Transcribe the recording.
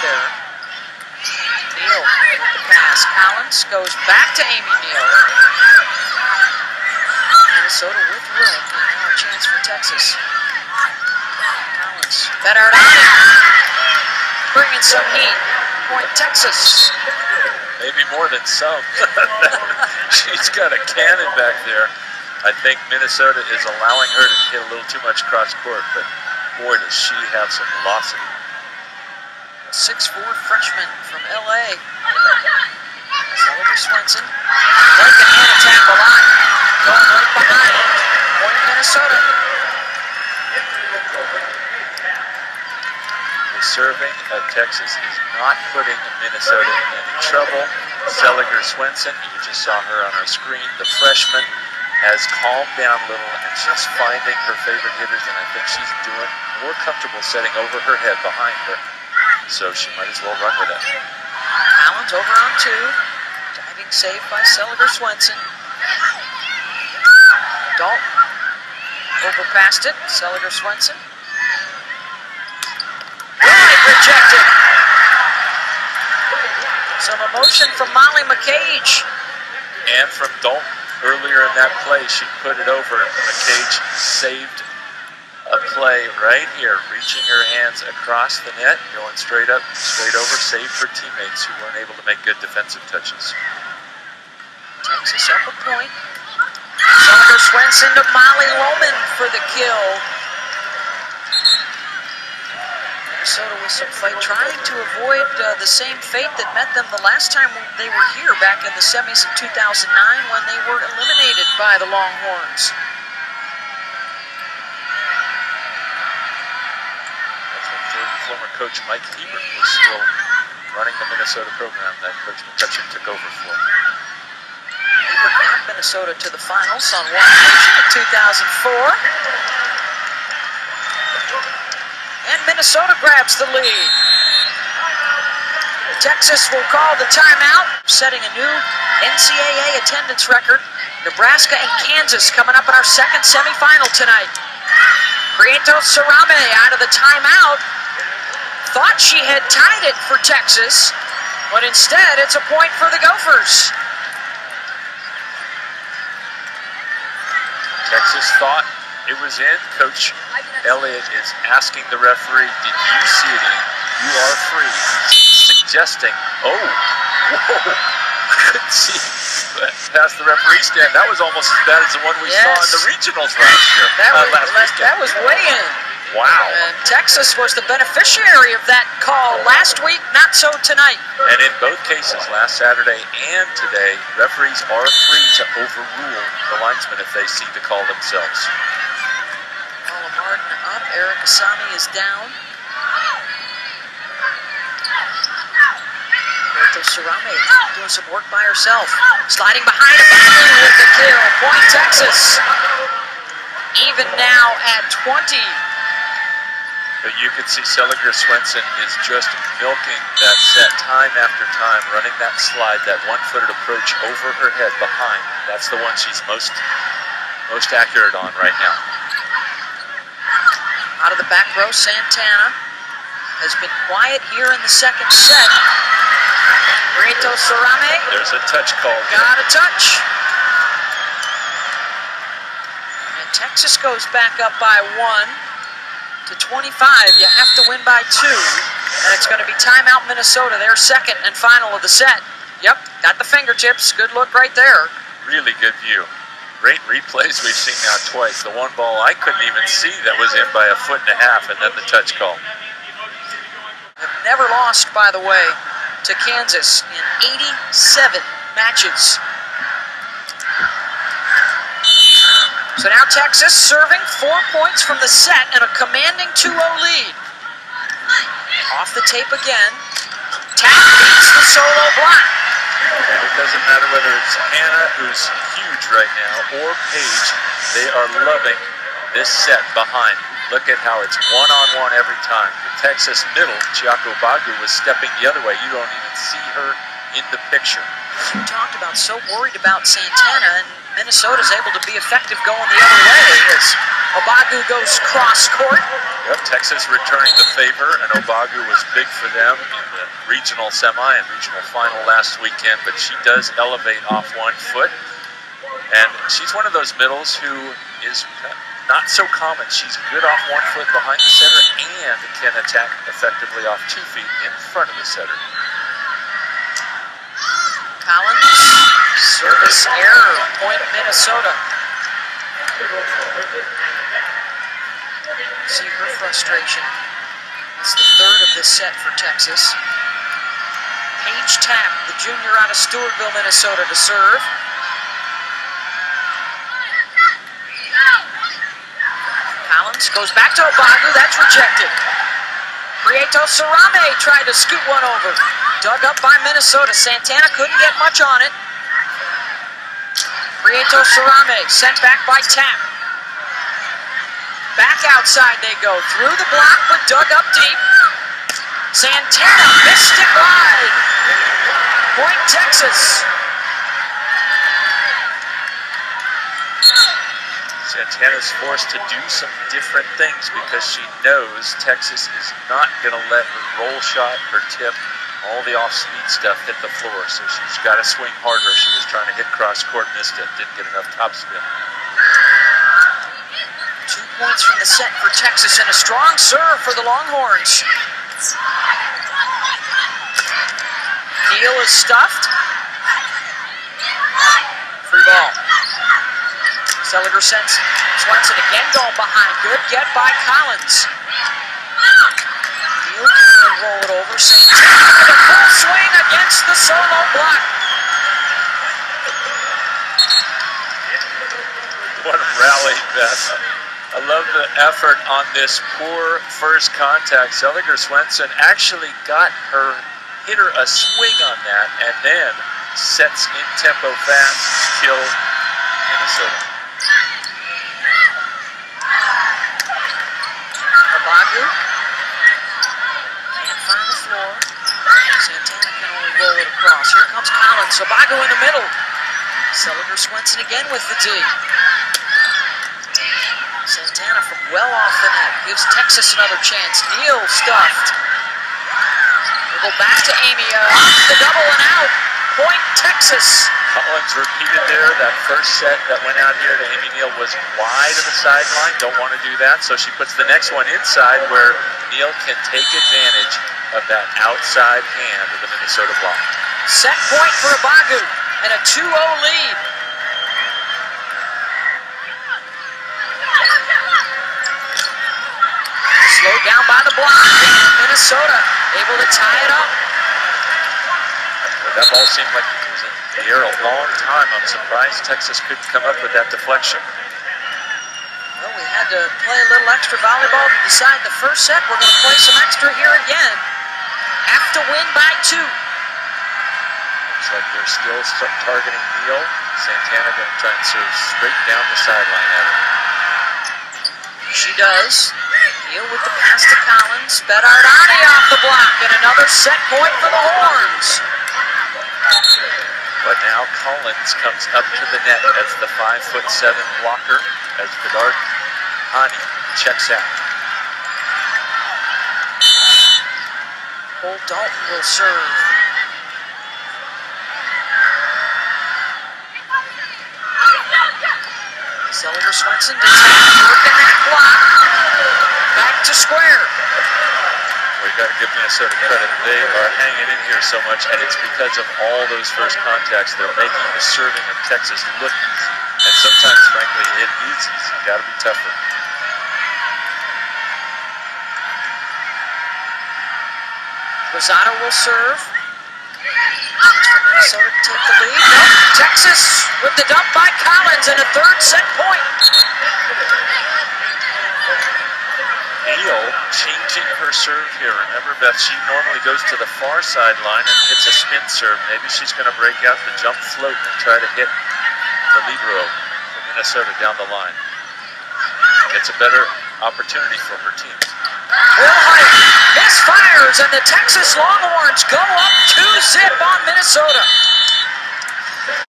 there. Neal with the pass. Collins goes back to Amy Neal. Minnesota with room, and now a chance for Texas. Collins, Bedardani, bringing some heat. Point Texas. Maybe more than some. She's got a cannon back there. I think Minnesota is allowing her to hit a little too much cross court, but boy, does she have some velocity. 6'4" freshman from LA. Oliver Swenson. Like the hand attack a lot. Going right behind. Point Minnesota. The serving of Texas is not putting Minnesota in any trouble. Seliger Swenson, you just saw her on our screen. The freshman has calmed down a little and she's finding her favorite hitters, and I think she's doing more comfortable setting over her head behind her. So she might as well run with it. Collins over on 2. Diving save by Seliger Swenson. Dalton over past it. Seliger Swenson. Right, rejected. Some emotion from Molly McCage. And from Dalton. Earlier in that play, she put it over. McCage saved a play right here, reaching her hands across the net, going straight up, straight over, saved her teammates who weren't able to make good defensive touches. Texas up a point. Seliger Swenson to Molly Lohman for the kill. Minnesota with some fight, trying to avoid the same fate that met them the last time they were here back in the semis in 2009 when they were eliminated by the Longhorns. Former coach Mike Hebert was still running the Minnesota program that Coach McCutcheon took over for. Hebert got Minnesota to the finals on one occasion in 2004. And Minnesota grabs the lead. Texas will call the timeout, setting a new NCAA attendance record. Nebraska and Kansas coming up in our second semifinal tonight. Prieto Cerame out of the timeout. Thought she had tied it for Texas, but instead it's a point for the Gophers. Texas thought it was in. Coach Elliott is asking the referee, did you see it in? You are free. Suggesting, oh, whoa, couldn't see past the referee stand. That was almost as bad as the one we saw in the regionals last year. That was way in. Wow. And Texas was the beneficiary of that call last week, not so tonight. And in both cases, last Saturday and today, referees are free to overrule the linesman if they see the call themselves. Paula Martin up, Eric Asami is down. Prieto Cerame doing some work by herself. Sliding behind with the kill. Point Texas. Even now at 20. But you can see Seliger Swenson is just milking that set time after time, running that slide, that one-footed approach over her head behind. That's the one she's most accurate on right now. Out of the back row, Santana has been quiet here in the second set. Prieto Cerame. There's a touch call. Got a touch. And Texas goes back up by 1 to 25. You have to win by 2. And it's going to be timeout Minnesota, their second and final of the set. Yep, got the fingertips. Good look right there. Really good view. Great replays we've seen now twice. The one ball I couldn't even see that was in by 1.5 feet, and then the touch call. Have never lost, by the way, to Kansas in 87 matches. So now Texas serving 4 points from the set and a commanding 2-0 lead. Off the tape again. Tap beats the solo block. And it doesn't matter whether it's Hannah, who's huge right now, or Paige. They are loving this set behind. Look at how it's one-on-one every time. The Texas middle, Chiako Bagu, was stepping the other way. You don't even see her in the picture. As we talked about, so worried about Santana, and Minnesota's able to be effective going the other way as Obagu goes cross court. Yep, Texas returning the favor, and Obagu was big for them in the regional semi and regional final last weekend, but she does elevate off 1 foot. And she's one of those middles who is not so common. She's good off 1 foot behind the setter and can attack effectively off 2 feet in front of the setter. Collins, service error, point Minnesota. See her frustration. That's the 3rd of this set for Texas. Paige Tapp, the junior out of Stewartville, Minnesota, to serve. Collins goes back to Obagu, that's rejected. Prieto Sarame tried to scoot one over. Dug up by Minnesota. Santana couldn't get much on it. Prieto Sarame sent back by Tapp. Back outside they go. Through the block, but dug up deep. Santana missed it wide. Point Texas. Santana's forced to do some different things because she knows Texas is not going to let her roll shot, her tip, all the off-speed stuff hit the floor. So she's got to swing harder. She was trying to hit cross-court, missed it, didn't get enough topspin. 2 points from the set for Texas and a strong serve for the Longhorns. Neal is stuffed. Free ball. Seliger sends Swenson again going behind. Good get by Collins. Neal can roll it over. Santana with a full swing against the solo block. What a rally, Beth. I love the effort on this poor first contact. Seliger Swenson actually got her hitter a swing on that and then sets in tempo fast to kill Minnesota. Obagu can't find the floor. Santana can only roll it across. Here comes Collins. Obagu in the middle. Seliger Swenson again with the D. Santana from well off the net gives Texas another chance. Neal stuffed. We'll go back to Amy. The double and out. Point Texas. Collins repeated there. That first set that went out here to Amy Neal was wide of the sideline. Don't want to do that. So she puts the next one inside where Neal can take advantage of that outside hand of the Minnesota block. Set point for Obagu and a 2-0 lead. Slowed down by the block. Minnesota able to tie it up. That ball seemed like it was in the air a long time. I'm surprised Texas couldn't come up with that deflection. Well, we had to play a little extra volleyball to decide the first set. We're going to play some extra here again. Have to win by 2. Looks like they're still targeting Neal. Santana going to try and serve straight down the sideline at her. She does. Neal with the pass to Collins. Bedardani off the block, and another set point for the Horns. But now Collins comes up to the net as the 5'7" blocker as Bedardani checks out. Cole Dalton will serve. Seliger Swenson to working that block. Back to square. We got to give Minnesota credit. They are hanging in here so much, and it's because of all those first contacts. They're making the serving of Texas look easy. And sometimes, frankly, it is easy. Got to be tougher. Rosado will serve. For Minnesota to take the lead. Nope. Texas with the dump by Collins and a 3rd set point. Neal changing her serve here. Remember, Beth, she normally goes to the far sideline and hits a spin serve. Maybe she's going to break out the jump float and try to hit the libero for Minnesota down the line. It's a better opportunity for her team. Will Hyatt misfires, and the Texas Longhorns go up 2-0 on Minnesota.